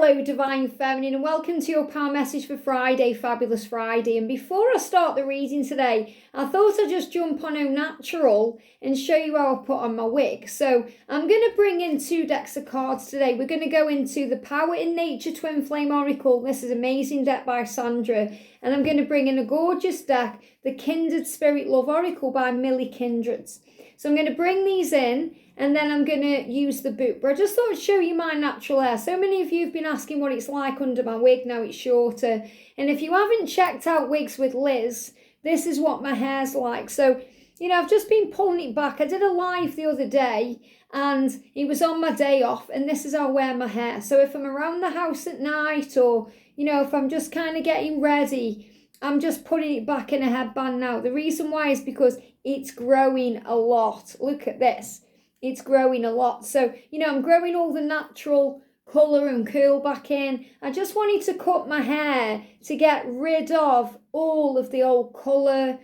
Hello Divine Feminine, and welcome to your power message for Friday, Fabulous Friday. And before I start the reading today, I thought I'd just jump on Au Natural and show you how I put on my wig. So I'm going to bring in 2 decks of cards today. We're going to go into the Power in Nature Twin Flame Oracle. This is an amazing deck by Sandra. And I'm going to bring in a gorgeous deck, the Kindred Spirit Love Oracle by Mollie Kindred. So I'm going to bring these in, and then I'm going to use the boot. But I just thought I'd show you my natural hair. So many of you have been asking what it's like under my wig. Now it's shorter. And if you haven't checked out Wigs with Liz, this is what my hair's like. So, you know, I've just been pulling it back. I did a live the other day, and it was on my day off, and this is how I wear my hair. So if I'm around the house at night, or, you know, if I'm just kind of getting ready, I'm just putting it back in a headband now. The reason why is because it's growing a lot. Look at this. It's growing a lot. So, you know, I'm growing all the natural colour and curl back in. I just wanted to cut my hair to get rid of all of the old colour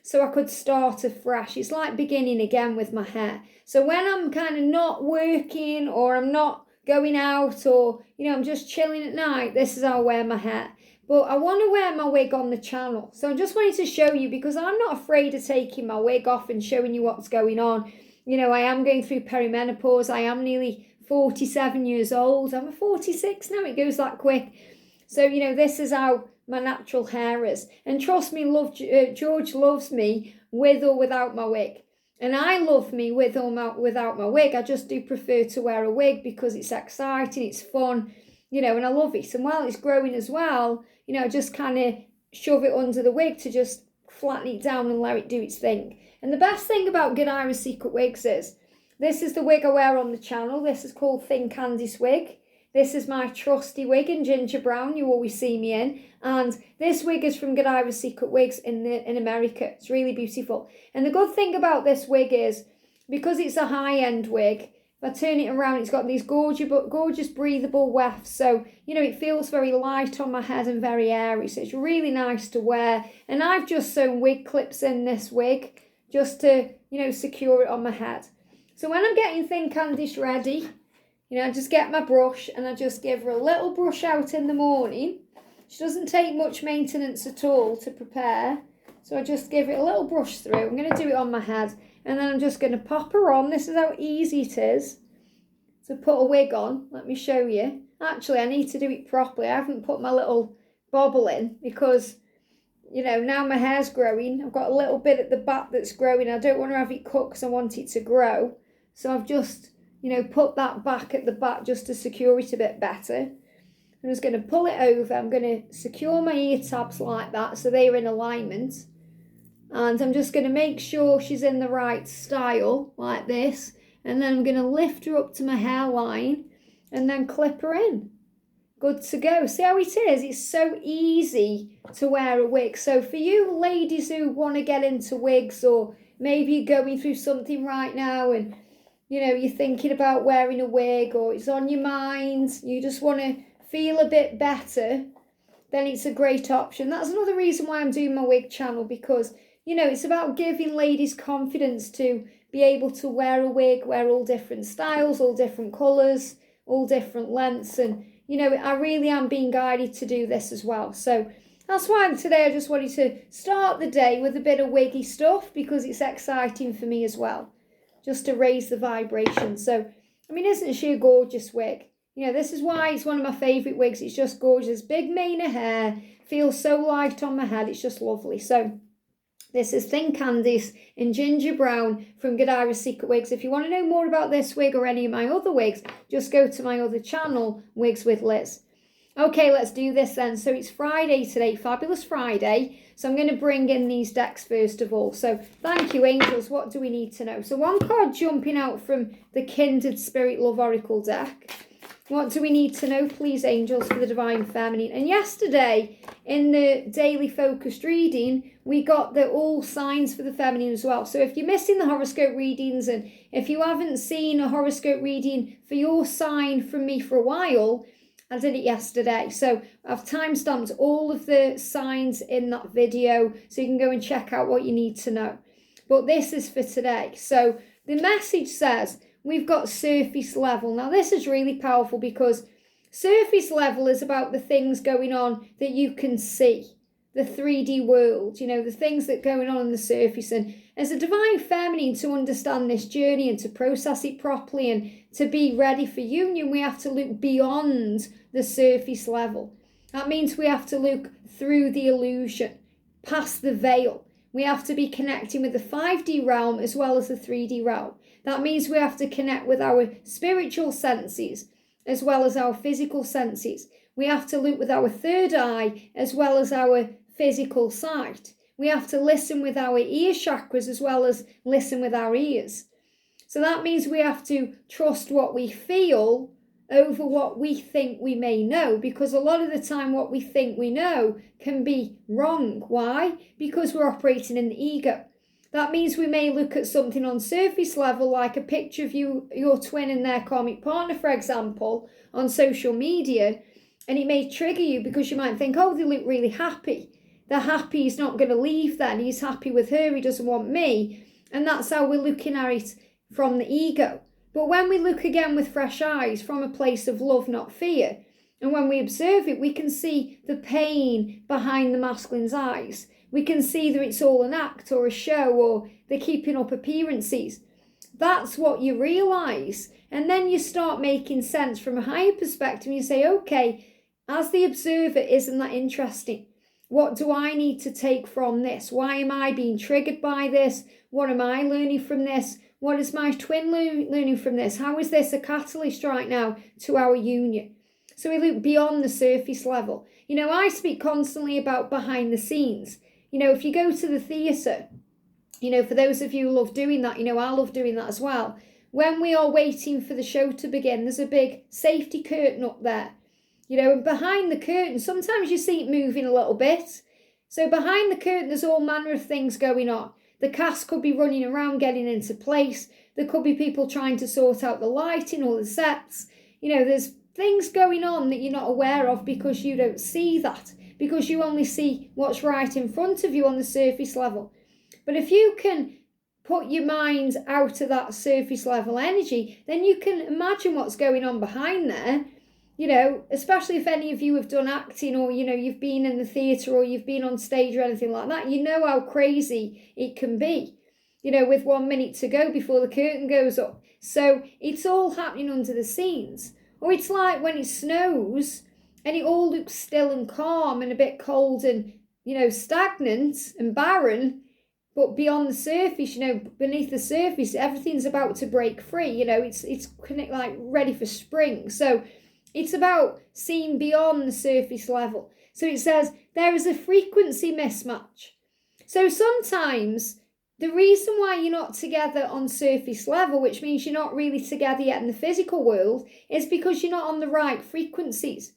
so I could start afresh. It's like beginning again with my hair. So when I'm kind of not working, or I'm not going out, or, you know, I'm just chilling at night, this is how I wear my hair. But I want to wear my wig on the channel. So I just wanted to show you, because I'm not afraid of taking my wig off and showing you what's going on. You know, I am going through perimenopause. I am nearly 47 years old. I'm 46 now. It goes that quick. So, you know, this is how my natural hair is. And trust me, George loves me with or without my wig. And I love me with or without my wig. I just do prefer to wear a wig because it's exciting, it's fun, you know, and I love it. And while it's growing as well, you know, I just kind of shove it under the wig to just flatten it down and let it do its thing. And the best thing about Godiva's Secret Wigs is, this is the wig I wear on the channel. This is called Thin Candice wig. This is my trusty wig in ginger brown you always see me in. And this wig is from Godiva's Secret Wigs in America. It's really beautiful. And the good thing about this wig is, because it's a high-end wig, if I turn it around, it's got these gorgeous breathable wefts. So, you know, it feels very light on my head and very airy. So it's really nice to wear. And I've just sewn wig clips in this wig just to, you know, secure it on my head. So when I'm getting Thin Candice ready, you know, I just get my brush and I just give her a little brush out in the morning. She doesn't take much maintenance at all to prepare. So I just give it a little brush through. I'm going to do it on my head. And then I'm just going to pop her on. This is how easy it is to put a wig on. Let me show you. Actually, I need to do it properly. I haven't put my little bobble in because, you know, now my hair's growing. I've got a little bit at the back that's growing. I don't want to have it cut because I want it to grow. So I've just, you know, put that back at the back just to secure it a bit better. I'm just going to pull it over. I'm going to secure my ear tabs like that so they're in alignment. And I'm just going to make sure she's in the right style, like this. And then I'm going to lift her up to my hairline and then clip her in. Good to go. See how it is? It's so easy to wear a wig. So for you ladies who want to get into wigs, or maybe you're going through something right now and, you know, you're thinking about wearing a wig, or it's on your mind, you just want to feel a bit better, then it's a great option. That's another reason why I'm doing my wig channel, because, you know, it's about giving ladies confidence to be able to wear a wig, wear all different styles, all different colours, all different lengths. And, you know, I really am being guided to do this as well. So that's why today I just wanted to start the day with a bit of wiggy stuff, because it's exciting for me as well, just to raise the vibration. So, I mean, isn't she a gorgeous wig? You know, this is why it's one of my favourite wigs. It's just gorgeous. Big mane of hair, feels so light on my head. It's just lovely. So this is Thin Candice in ginger brown from Godiva's Secret Wigs. If you want to know more about this wig or any of my other wigs, just go to my other channel, Wigs with Liz. Okay, let's do this then. So it's Friday today, Fabulous Friday. So I'm going to bring in these decks first of all. So thank you, angels. What do we need to know? So one card jumping out from the Kindred Spirit Love Oracle deck. What do we need to know, please, angels, for the Divine Feminine? And yesterday, in the daily focused reading, we got the all signs for the feminine as well. So if you're missing the horoscope readings, and if you haven't seen a horoscope reading for your sign from me for a while, I did it yesterday. So I've timestamped all of the signs in that video, so you can go and check out what you need to know. But this is for today. So the message says, we've got surface level. Now, this is really powerful because Surface level is about the things going on that you can see, the 3D world, the things that are going on the surface. And as a divine feminine, to understand this journey and to process it properly and to be ready for union, we have to look beyond the surface level. That means we have to look through the illusion, past the veil. We have to be connecting with the 5D realm as well as the 3D realm. That means we have to connect with our spiritual senses as well as our physical senses. We have to look with our third eye as well as our physical sight. We have to listen with our ear chakras as well as listen with our ears. So that means we have to trust what we feel over what we think we may know, because a lot of the time what we think we know can be wrong. Why? Because we're operating in the ego. That means we may look at something on surface level, like a picture of your twin and their karmic partner, for example, on social media, and it may trigger you because you might think, oh, they look really happy. They're happy, he's not going to leave then, he's happy with her, he doesn't want me. And that's how we're looking at it from the ego. But when we look again with fresh eyes from a place of love, not fear, and when we observe it, we can see the pain behind the masculine's eyes. We can see that it's all an act or a show, or they're keeping up appearances. That's what you realise. And then you start making sense from a higher perspective. And you say, okay, as the observer, isn't that interesting? What do I need to take from this? Why am I being triggered by this? What am I learning from this? What is my twin learning from this? How is this a catalyst right now to our union? So we look beyond the surface level. I speak constantly about behind the scenes. If you go to the theatre, for those of you who love doing that, I love doing that as well. When we are waiting for the show to begin, there's a big safety curtain up there. And behind the curtain, sometimes you see it moving a little bit. So behind the curtain, there's all manner of things going on. The cast could be running around, getting into place. There could be people trying to sort out the lighting or the sets. There's things going on that you're not aware of because you don't see that, because you only see what's right in front of you on the surface level. But if you can put your mind out of that surface level energy, then you can imagine what's going on behind there. Especially if any of you have done acting, or, you've been in the theatre or you've been on stage or anything like that, how crazy it can be, with 1 minute to go before the curtain goes up. So it's all happening under the scenes. Or it's like when it snows and it all looks still and calm and a bit cold and, stagnant and barren. But beyond the surface, beneath the surface, everything's about to break free. It's like ready for spring. So it's about seeing beyond the surface level. So it says there is a frequency mismatch. So sometimes the reason why you're not together on surface level, which means you're not really together yet in the physical world, is because you're not on the right frequencies.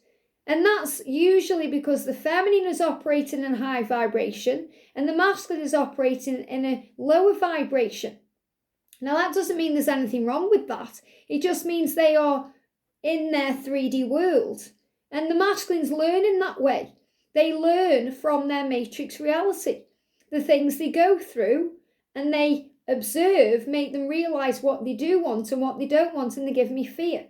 And that's usually because the feminine is operating in high vibration and the masculine is operating in a lower vibration. Now, that doesn't mean there's anything wrong with that. It just means they are in their 3D world. And the masculines learn in that way. They learn from their matrix reality. The things they go through and they observe make them realise what they do want and what they don't want, and they give me fear.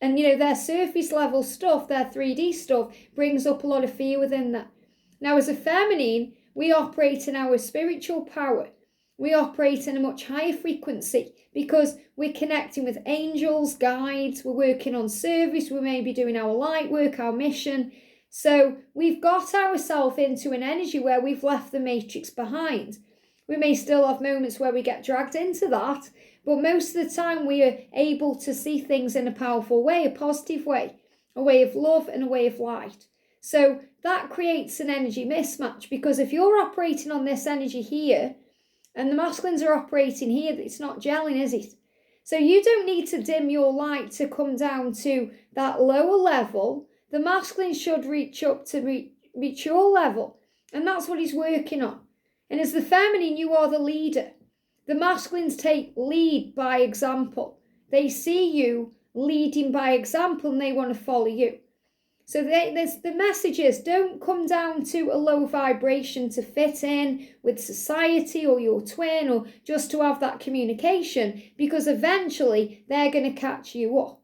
And their surface level stuff, their 3D stuff, brings up a lot of fear within that. Now, as a feminine, we operate in our spiritual power. We operate in a much higher frequency because we're connecting with angels, guides, we're working on service, we may be doing our light work, our mission. So we've got ourselves into an energy where we've left the matrix behind. We may still have moments where we get dragged into that, but most of the time we are able to see things in a powerful way, a positive way, a way of love and a way of light. So that creates an energy mismatch, because if you're operating on this energy here and the masculines are operating here, it's not gelling, is it? So you don't need to dim your light to come down to that lower level. The masculine should reach up to reach your level, and that's what he's working on. And as the feminine, you are the leader. The masculines take lead by example. They see you leading by example and they want to follow you. So the message is, don't come down to a low vibration to fit in with society or your twin or just to have that communication, because eventually they're going to catch you up.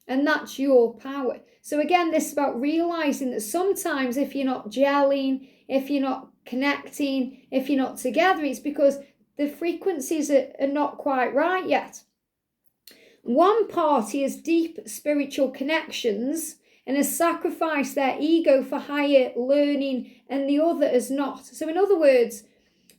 And that's your power. So again, this is about realizing that sometimes if you're not gelling, if you're not connecting, if you're not together, it's because the frequencies are not quite right yet. One party has deep spiritual connections and has sacrificed their ego for higher learning, and the other has not. So in other words,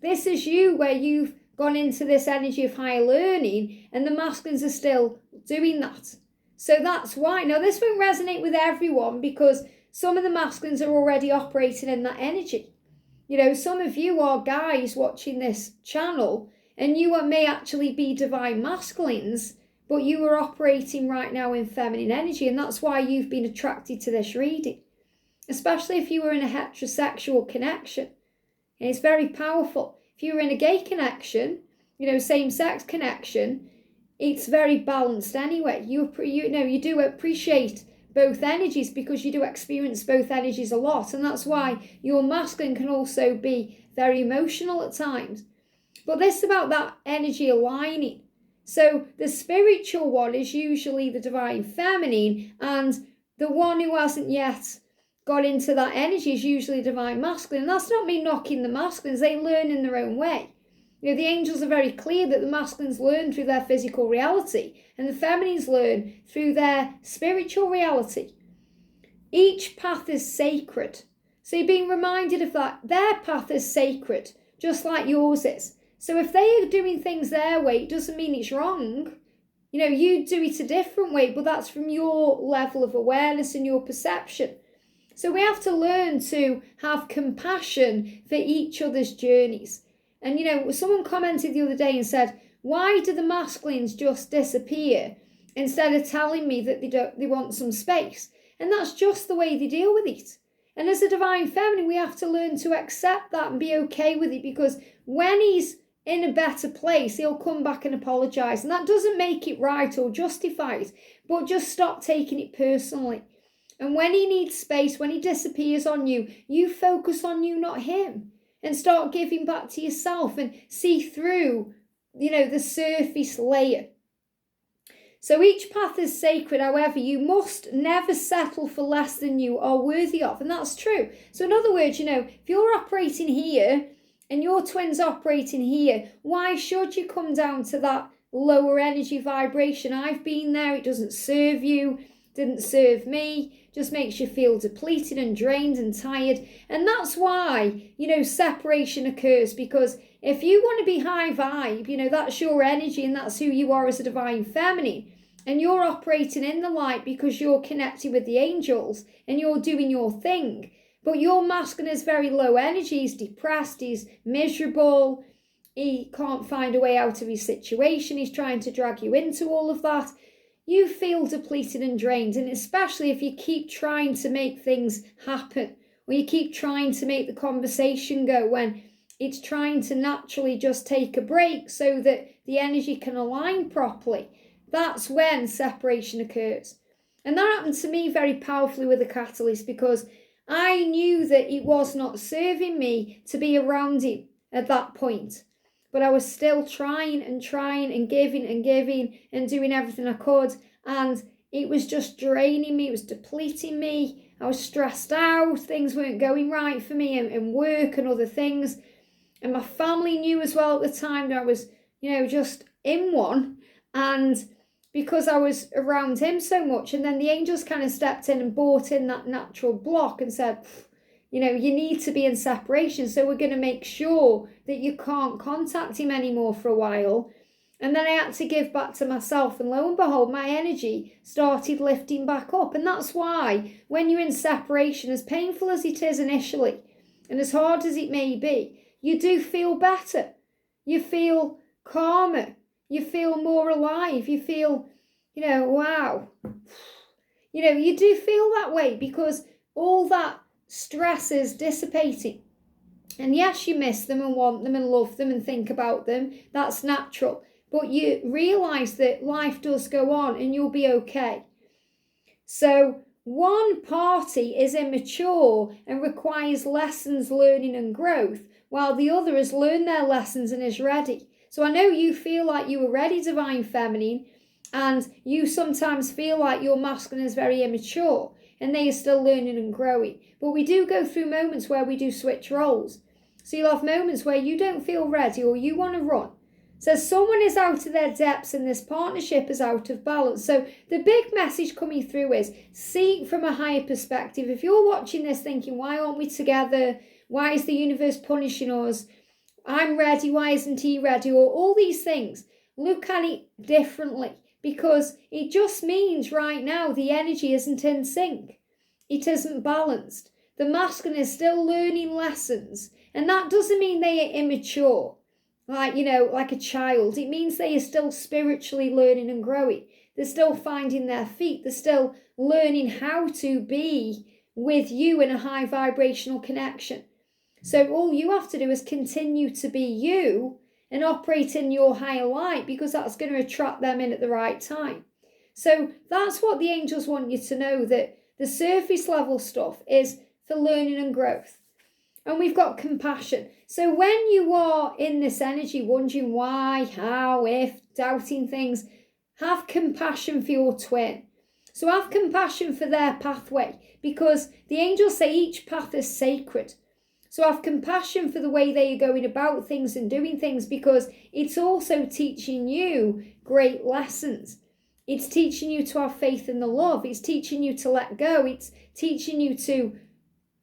this is you where you've gone into this energy of higher learning and the masculines are still doing that. So that's why. Now this won't resonate with everyone because some of the masculines are already operating in that energy. You know, some of you are guys watching this channel and you may actually be divine masculines, but you are operating right now in feminine energy, and that's why you've been attracted to this reading, especially if you were in a heterosexual connection. And it's very powerful. If you were in a gay connection, you know, same-sex connection, it's very balanced anyway. You do appreciate both energies because you do experience both energies a lot, and that's why your masculine can also be very emotional at times. But this is about that energy aligning. So the spiritual one is usually the divine feminine, and the one who hasn't yet got into that energy is usually divine masculine. And that's not me knocking the masculines, they learn in their own way. You know, the angels are very clear that the masculines learn through their physical reality and the feminines learn through their spiritual reality. Each path is sacred. So you're being reminded of that. Their path is sacred, just like yours is. So if they are doing things their way, it doesn't mean it's wrong. You know, you do it a different way, but that's from your level of awareness and your perception. So we have to learn to have compassion for each other's journeys. And, you know, someone commented the other day and said, why do the masculines just disappear instead of telling me that they want some space? And that's just the way they deal with it. And as a divine feminine, we have to learn to accept that and be okay with it, because when he's in a better place, he'll come back and apologise. And that doesn't make it right or justify it, but just stop taking it personally. And when he needs space, when he disappears on you, you focus on you, not him. And start giving back to yourself and see through, you know, the surface layer. So each path is sacred. However, you must never settle for less than you are worthy of. And that's true. So in other words, you know, if you're operating here and your twin's operating here, why should you come down to that lower energy vibration? I've been there. It doesn't serve you. Didn't serve me. Just makes you feel depleted and drained and tired. And that's why, you know, separation occurs, because if you want to be high vibe, you know, that's your energy and that's who you are as a divine feminine, and you're operating in the light because you're connected with the angels and you're doing your thing. But your masculine is very low energy, he's depressed, he's miserable, he can't find a way out of his situation, he's trying to drag you into all of that. You feel depleted and drained, and especially if you keep trying to make things happen, or you keep trying to make the conversation go when it's trying to naturally just take a break so that the energy can align properly. That's when separation occurs. And that happened to me very powerfully with the catalyst, because I knew that it was not serving me to be around him at that point. But I was still trying and giving and doing everything I could. And it was just draining me. It was depleting me. I was stressed out. Things weren't going right for me in work and other things. And my family knew as well at the time that I was, you know, just in one. And because I was around him so much. And then the angels kind of stepped in and brought in that natural block and said, you know, you need to be in separation. So we're going to make sure that you can't contact him anymore for a while. And then I had to give back to myself. And lo and behold, my energy started lifting back up. And that's why when you're in separation, as painful as it is initially, and as hard as it may be, you do feel better. You feel calmer. You feel more alive. You feel, you know, wow. You know, you do feel that way because all that stress is dissipating. And yes, you miss them and want them and love them and think about them. That's natural. But you realise that life does go on and you'll be okay. So one party is immature and requires lessons, learning and growth, while the other has learned their lessons and is ready. So I know you feel like you were ready, divine feminine, and you sometimes feel like your masculine is very immature. and they are still learning and growing. But we do go through moments where we do switch roles. So you'll have moments where you don't feel ready or you want to run. So someone is out of their depths and this partnership is out of balance. So the big message coming through is see from a higher perspective. If you're watching this thinking, why aren't we together? Why is the universe punishing us? I'm ready, why isn't he ready? Or all these things. Look at it differently, because it just means right now the energy isn't in sync. It isn't balanced. The masculine is still learning lessons. And that doesn't mean they are immature, like a child. It means they are still spiritually learning and growing. They're still finding their feet. They're still learning how to be with you in a high vibrational connection. So all you have to do is continue to be you and operate in your higher light, because that's going to attract them in at the right time. So that's what the angels want you to know, that the surface level stuff is for learning and growth. And we've got compassion. So when you are in this energy, wondering why, how, if, doubting things, have compassion for your twin. So have compassion for their pathway, because the angels say each path is sacred. So have compassion for the way they are going about things and doing things, because it's also teaching you great lessons. It's teaching you to have faith in the love. It's teaching you to let go. It's teaching you to,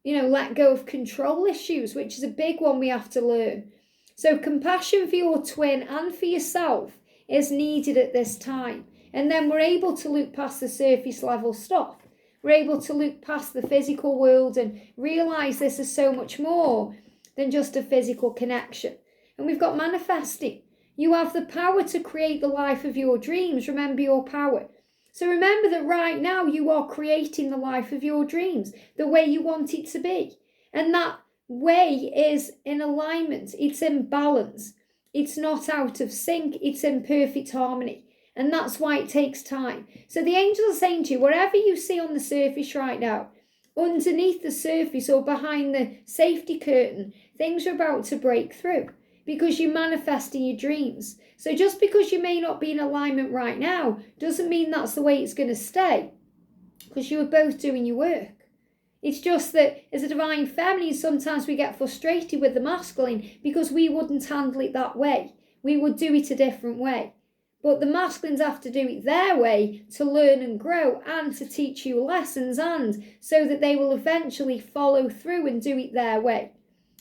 let go of control issues, which is a big one we have to learn. So compassion for your twin and for yourself is needed at this time. And then we're able to look past the surface level stuff. We're able to look past the physical world and realise this is so much more than just a physical connection. And we've got manifesting. You have the power to create the life of your dreams. Remember your power. So remember that right now you are creating the life of your dreams, the way you want it to be. And that way is in alignment. It's in balance. It's not out of sync. It's in perfect harmony. And that's why it takes time. So the angels are saying to you, whatever you see on the surface right now, underneath the surface or behind the safety curtain, things are about to break through, because you manifest in your dreams. So just because you may not be in alignment right now doesn't mean that's the way it's going to stay, because you are both doing your work. It's just that as a divine feminine, sometimes we get frustrated with the masculine because we wouldn't handle it that way. We would do it a different way. But the masculines have to do it their way to learn and grow and to teach you lessons, and so that they will eventually follow through and do it their way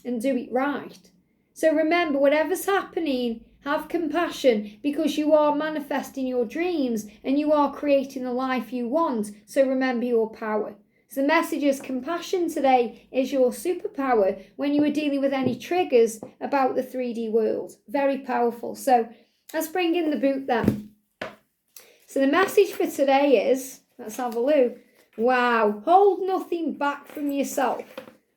and do it right. So remember, whatever's happening, have compassion, because you are manifesting your dreams and you are creating the life you want. So remember your power. So the message is compassion today is your superpower when you are dealing with any triggers about the 3D world. Very powerful. So let's bring in the boot then. So the message for today is, let's have a look. Wow. Hold nothing back from yourself.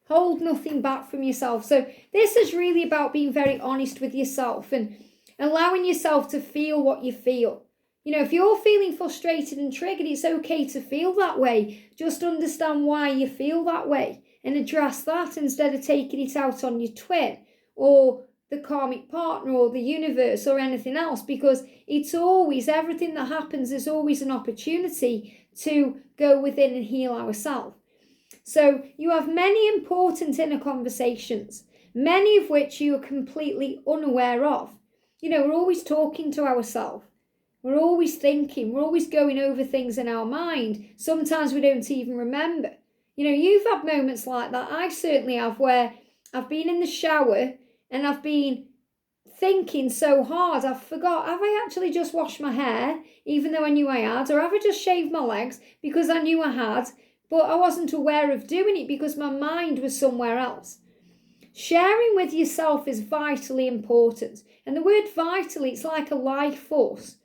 Hold nothing back from yourself. So this is really about being very honest with yourself and allowing yourself to feel what you feel. If you're feeling frustrated and triggered, it's okay to feel that way. Just understand why you feel that way and address that instead of taking it out on your twin or the karmic partner or the universe or anything else, because it's always, everything that happens is always an opportunity to go within and heal ourselves. So you have many important inner conversations, many of which you are completely unaware of. We're always talking to ourselves. We're always thinking. We're always going over things in our mind. Sometimes we don't even remember. You've had moments like that. I certainly have, where I've been in the shower and I've been thinking so hard, I've forgot, have I actually just washed my hair, even though I knew I had? Or have I just shaved my legs because I knew I had, but I wasn't aware of doing it because my mind was somewhere else? Sharing with yourself is vitally important. And the word vitally, it's like a life force.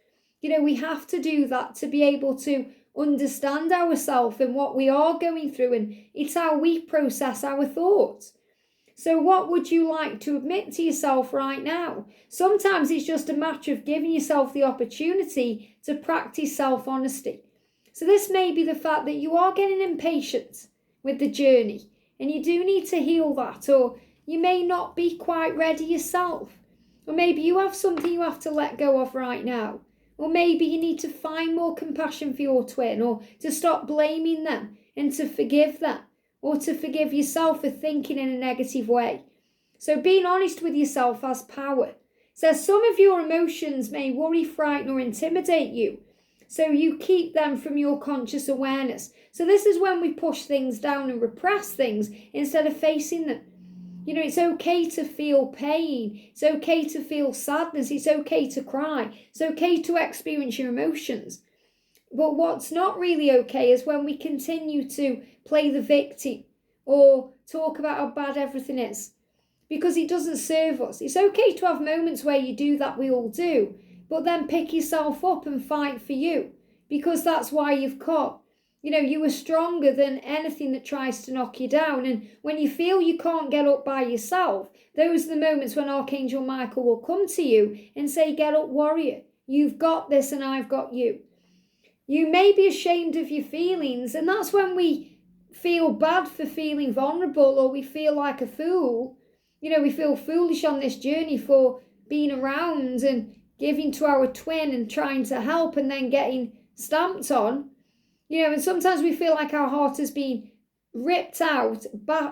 We have to do that to be able to understand ourselves and what we are going through. And it's how we process our thoughts. So what would you like to admit to yourself right now? Sometimes it's just a matter of giving yourself the opportunity to practice self-honesty. So this may be the fact that you are getting impatient with the journey and you do need to heal that, or you may not be quite ready yourself. Or maybe you have something you have to let go of right now. Or maybe you need to find more compassion for your twin, or to stop blaming them and to forgive that, or to forgive yourself for thinking in a negative way. So being honest with yourself has power. So some of your emotions may worry, frighten, or intimidate you. So you keep them from your conscious awareness. So this is when we push things down and repress things instead of facing them. You know, it's okay to feel pain. It's okay to feel sadness. It's okay to cry. It's okay to experience your emotions. But what's not really okay is when we continue to play the victim or talk about how bad everything is, because it doesn't serve us. It's okay to have moments where you do that, we all do, but then pick yourself up and fight for you, because that's why you've come. You know, you are stronger than anything that tries to knock you down. And when you feel you can't get up by yourself, those are the moments when Archangel Michael will come to you and say, get up, warrior. You've got this and I've got you. You may be ashamed of your feelings, and that's when we feel bad for feeling vulnerable, or we feel like a fool. You know, we feel foolish on this journey for being around and giving to our twin and trying to help and then getting stamped on. You know, and sometimes we feel like our heart has been ripped out,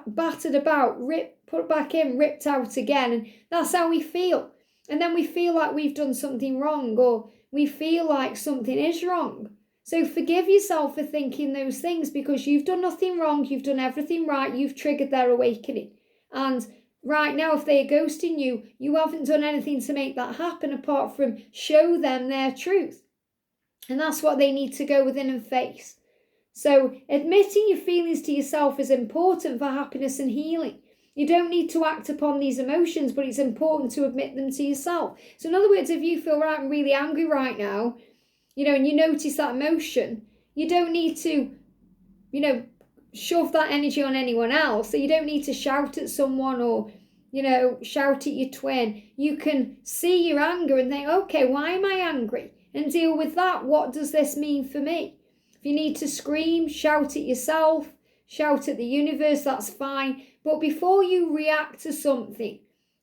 battered about, put back in, ripped out again. And that's how we feel. And then we feel like we've done something wrong, or we feel like something is wrong. So forgive yourself for thinking those things, because you've done nothing wrong. You've done everything right. You've triggered their awakening. And right now, if they are ghosting you, you haven't done anything to make that happen apart from show them their truth. And that's what they need to go within and face. So admitting your feelings to yourself is important for happiness and healing. You don't need to act upon these emotions, but it's important to admit them to yourself. So in other words, if you feel, right, I'm really angry right now, you know, and you notice that emotion, you don't need to, you know, shove that energy on anyone else. So you don't need to shout at someone or, you know, shout at your twin. You can see your anger and think, okay, why am I angry? And deal with that. What does this mean for me? If you need to scream, shout at yourself, shout at the universe, that's fine. But before you react to something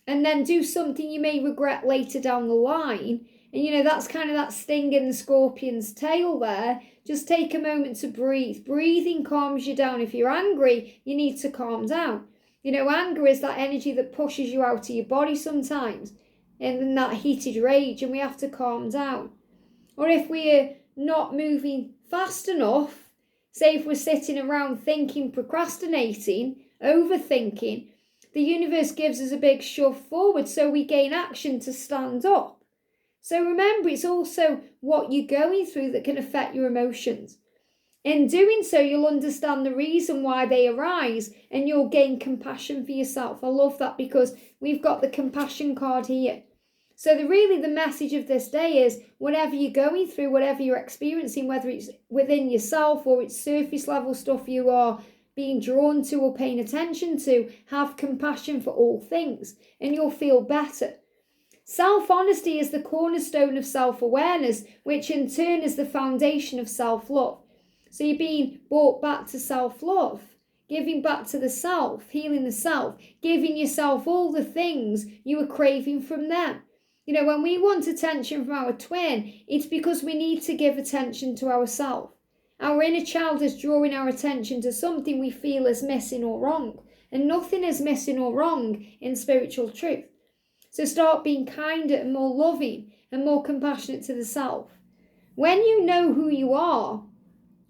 and then do something you may regret later down the line, and you know, that's kind of that sting in the scorpion's tail there, just take a moment to breathe. Breathing calms you down. If you're angry, you need to calm down. You know, anger is that energy that pushes you out of your body sometimes, and then that heated rage, and we have to calm down. Or if we're not moving fast enough, say if we're sitting around thinking, procrastinating, overthinking, the universe gives us a big shove forward so we gain action to stand up. So remember, it's also what you're going through that can affect your emotions. In doing so, you'll understand the reason why they arise and you'll gain compassion for yourself. I love that, because we've got the compassion card here. So the message of this day is, whatever you're going through, whatever you're experiencing, whether it's within yourself or it's surface level stuff you are being drawn to or paying attention to, have compassion for all things and you'll feel better. Self-honesty is the cornerstone of self-awareness, which in turn is the foundation of self-love. So you're being brought back to self-love, giving back to the self, healing the self, giving yourself all the things you were craving from them. You know, when we want attention from our twin, it's because we need to give attention to ourselves. Our inner child is drawing our attention to something we feel is missing or wrong. And nothing is missing or wrong in spiritual truth. So start being kinder and more loving and more compassionate to the self. When you know who you are,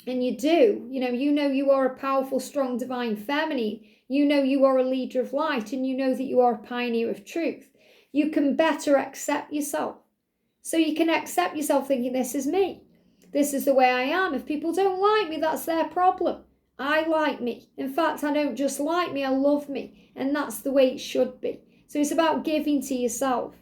and you do, you know you are a powerful, strong, divine feminine, you know you are a leader of light, and you know that you are a pioneer of truth, you can better accept yourself. So you can accept yourself thinking, this is me. This is the way I am. If people don't like me, that's their problem. I like me. In fact, I don't just like me, I love me. And that's the way it should be. So it's about giving to yourself.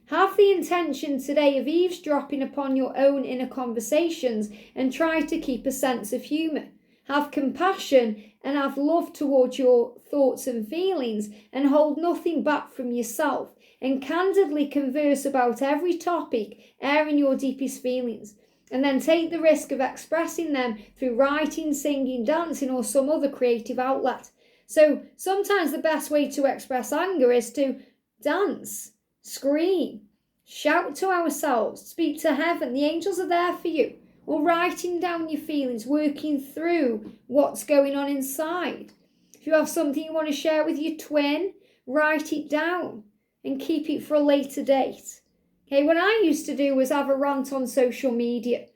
Have the intention today of eavesdropping upon your own inner conversations and try to keep a sense of humour. Have compassion and have love towards your thoughts and feelings, and hold nothing back from yourself, and candidly converse about every topic, airing your deepest feelings. And then take the risk of expressing them through writing, singing, dancing, or some other creative outlet. So sometimes the best way to express anger is to dance, scream, shout to ourselves, speak to heaven. The angels are there for you. or writing down your feelings, working through what's going on inside. If you have something you want to share with your twin, write it down and keep it for a later date. Okay, what I used to do was have a rant on social media.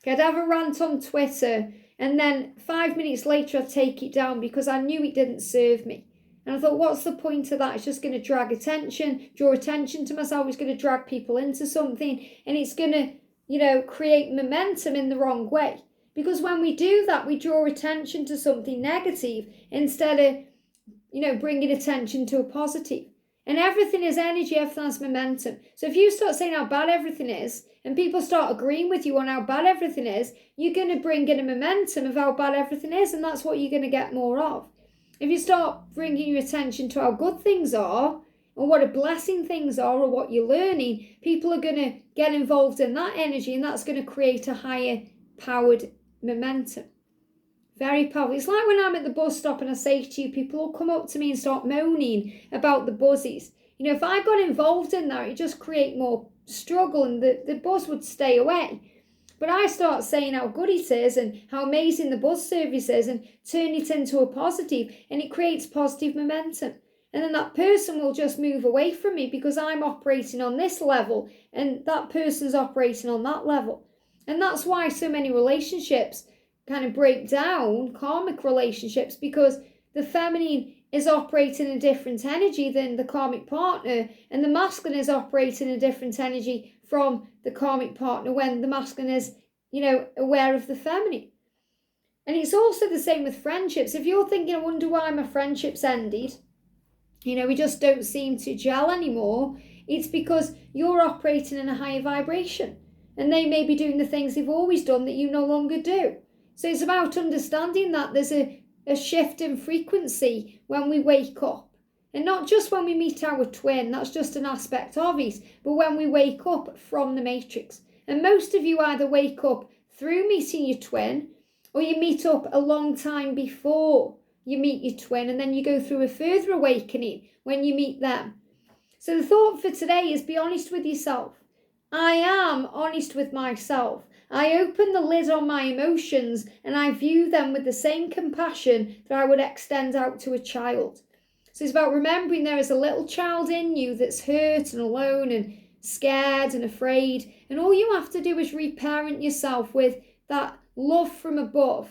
Okay, I'd have a rant on Twitter, and then 5 minutes later I'd take it down because I knew it didn't serve me. And I thought, what's the point of that? It's just going to draw attention to myself. It's going to drag people into something, and it's going to, create momentum in the wrong way. Because when we do that, we draw attention to something negative instead of, bringing attention to a positive. And everything is energy, everything has momentum. So if you start saying how bad everything is, and people start agreeing with you on how bad everything is, you're going to bring in a momentum of how bad everything is, and that's what you're going to get more of. If you start bringing your attention to how good things are, or what a blessing things are, or what you're learning, people are going to get involved in that energy, and that's going to create a higher powered momentum. Very powerful. It's like when I'm at the bus stop and I say to you, people will come up to me and start moaning about the buses. If I got involved in that, it just create more struggle, and the bus would stay away. But I start saying how good it is and how amazing the bus service is, and turn it into a positive, and it creates positive momentum. And then that person will just move away from me because I'm operating on this level and that person's operating on that level. And that's why so many relationships kind of break down, karmic relationships, because the feminine is operating a different energy than the karmic partner, and the masculine is operating a different energy from the karmic partner when the masculine is, aware of the feminine. And it's also the same with friendships. If you're thinking, I wonder why my friendships ended, we just don't seem to gel anymore, it's because you're operating in a higher vibration, and they may be doing the things they've always done that you no longer do. So it's about understanding that there's a shift in frequency when we wake up. And not just when we meet our twin, that's just an aspect of it, but when we wake up from the matrix. And most of you either wake up through meeting your twin, or you meet up a long time before you meet your twin, and then you go through a further awakening when you meet them. So the thought for today is be honest with yourself. I am honest with myself. I open the lid on my emotions and I view them with the same compassion that I would extend out to a child. So it's about remembering there is a little child in you that's hurt and alone and scared and afraid. And all you have to do is reparent yourself with that love from above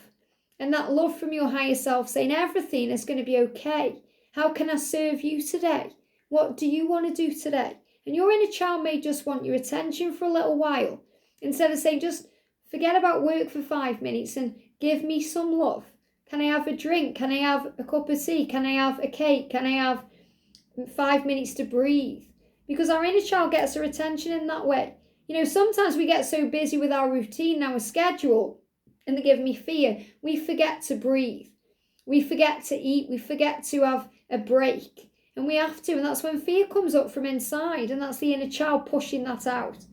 and that love from your higher self, saying everything is going to be okay. How can I serve you today? What do you want to do today? And your inner child may just want your attention for a little while. Instead of saying, just forget about work for 5 minutes and give me some love. Can I have a drink? Can I have a cup of tea? Can I have a cake? Can I have 5 minutes to breathe? Because our inner child gets our attention in that way. Sometimes we get so busy with our routine, our schedule, and they give me fear. We forget to breathe. We forget to eat. We forget to have a break. And we have to. And that's when fear comes up from inside. And that's the inner child pushing that out.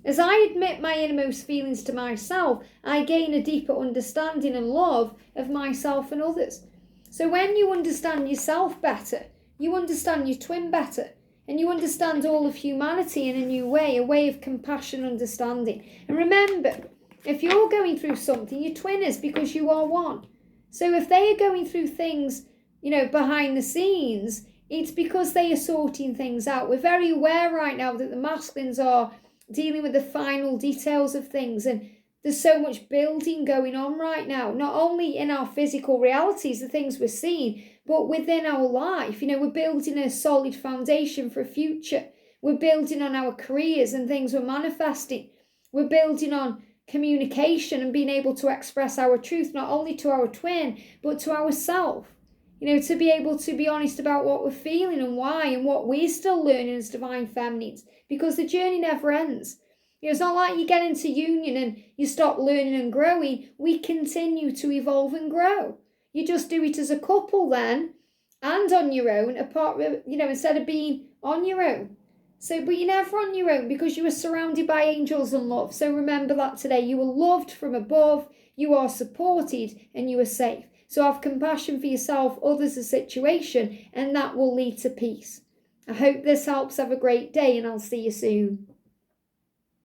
As I admit my innermost feelings to myself, I gain a deeper understanding and love of myself and others. So when you understand yourself better, you understand your twin better, and you understand all of humanity in a new way, a way of compassion, understanding. And remember, if you're going through something, your twin is, because you are one. So if they are going through things, behind the scenes, it's because they are sorting things out. We're very aware right now that the masculines are dealing with the final details of things, and there's so much building going on right now, not only in our physical realities, the things we're seeing, but within our life. We're building a solid foundation for a future. We're building on our careers and things we're manifesting. We're building on communication and being able to express our truth, not only to our twin, but to ourselves. To be able to be honest about what we're feeling and why, and what we're still learning as divine feminines, because the journey never ends. It's not like you get into union and you stop learning and growing. We continue to evolve and grow. You just do it as a couple then, and on your own, apart, instead of being on your own. So, but you're never on your own, because you are surrounded by angels and love. So remember that today. You are loved from above, you are supported, and you are safe. So have compassion for yourself, others, the situation, and that will lead to peace. I hope this helps. Have a great day, and I'll see you soon.